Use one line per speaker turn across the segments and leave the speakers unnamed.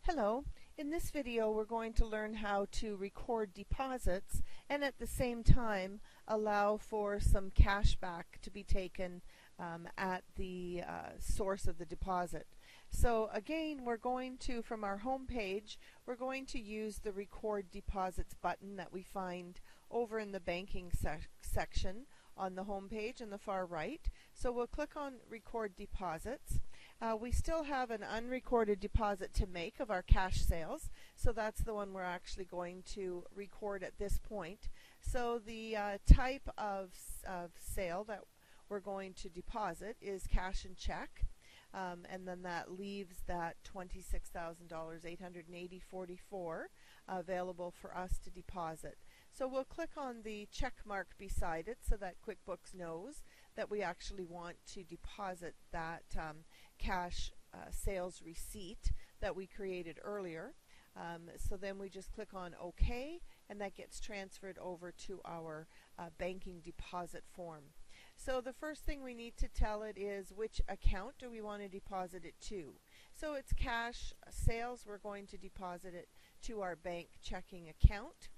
Hello. In this video we're going to learn how to record deposits and at the same time allow for some cash back to be taken at the source of the deposit. So again, we're going to, from our home page, we're going to use the record deposits button that we find over in the banking section on the home page on the far right. So we'll click on record deposits. We still have an unrecorded deposit to make of our cash sales, so that's the one we're actually going to record at this point. So the type of sale that we're going to deposit is cash and check, and then that leaves that $26,880.44 available for us to deposit. So we'll click on the check mark beside it so that QuickBooks knows that we actually want to deposit that cash sales receipt that we created earlier. So then we just click on OK, and that gets transferred over to our banking deposit form. So the first thing we need to tell it is which account do we want to deposit it to. So it's cash sales, we're going to deposit it to our bank checking account.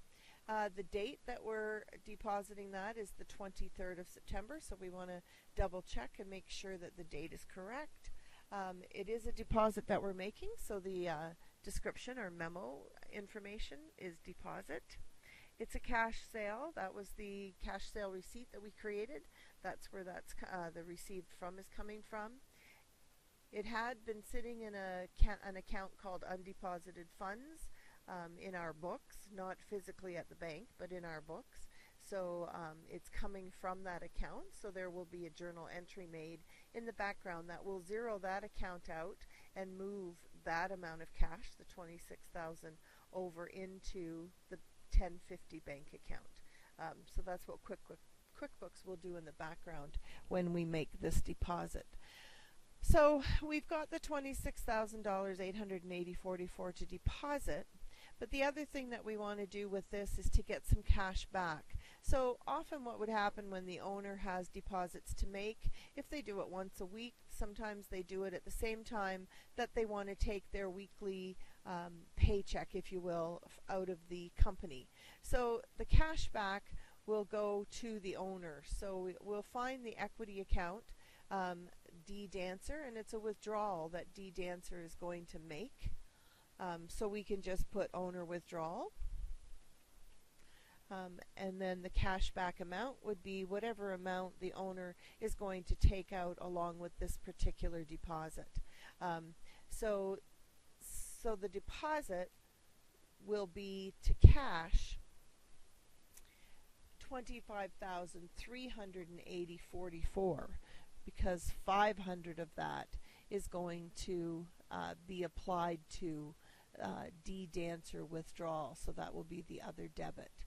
The date that we're depositing that is the 23rd of September, so we want to double check and make sure that the date is correct. It is a deposit that we're making, so the description or memo information is deposit. It's a cash sale. That was the cash sale receipt that we created. That's where the received from is coming from. It had been sitting in an account called undeposited funds in our books, not physically at the bank, but in our books. So it's coming from that account, so there will be a journal entry made in the background that will zero that account out and move that amount of cash, the $26,000, over into the 1050 bank account. So that's what QuickBooks will do in the background when we make this deposit. So we've got the $26,880.44 to deposit. But the other thing that we want to do with this is to get some cash back. So often what would happen when the owner has deposits to make, if they do it once a week, sometimes they do it at the same time that they want to take their weekly paycheck, if you will, out of the company. So the cash back will go to the owner. So we'll find the equity account, D Dancer, and it's a withdrawal that D Dancer is going to make. So we can just put owner withdrawal, and then the cashback amount would be whatever amount the owner is going to take out along with this particular deposit. So the deposit will be to cash $25,380.44 because 500 of that is going to be applied to D Dancer withdrawal, so that will be the other debit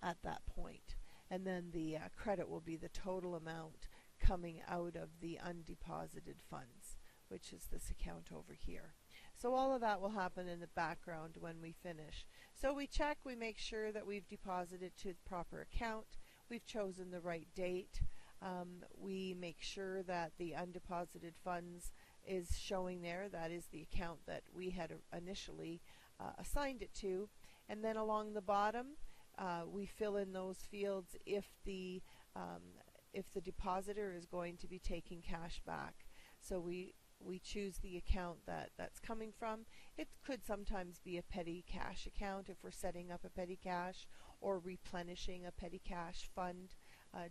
at that point. And then the credit will be the total amount coming out of the undeposited funds, which is this account over here. So all of that will happen in the background when we finish. So we check, we make sure that we've deposited to the proper account, we've chosen the right date, we make sure that the undeposited funds is showing there. That is the account that we had initially assigned it to. And then along the bottom, we fill in those fields if the depositor is going to be taking cash back. So we choose the account that's coming from. It could sometimes be a petty cash account if we're setting up a petty cash or replenishing a petty cash fund.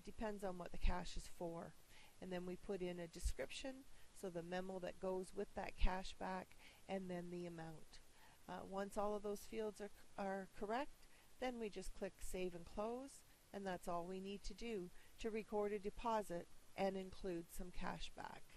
Depends on what the cash is for. And then we put in a description, so the memo that goes with that cash back, and then the amount. Once all of those fields are correct, then we just click Save and Close, and that's all we need to do to record a deposit and include some cash back.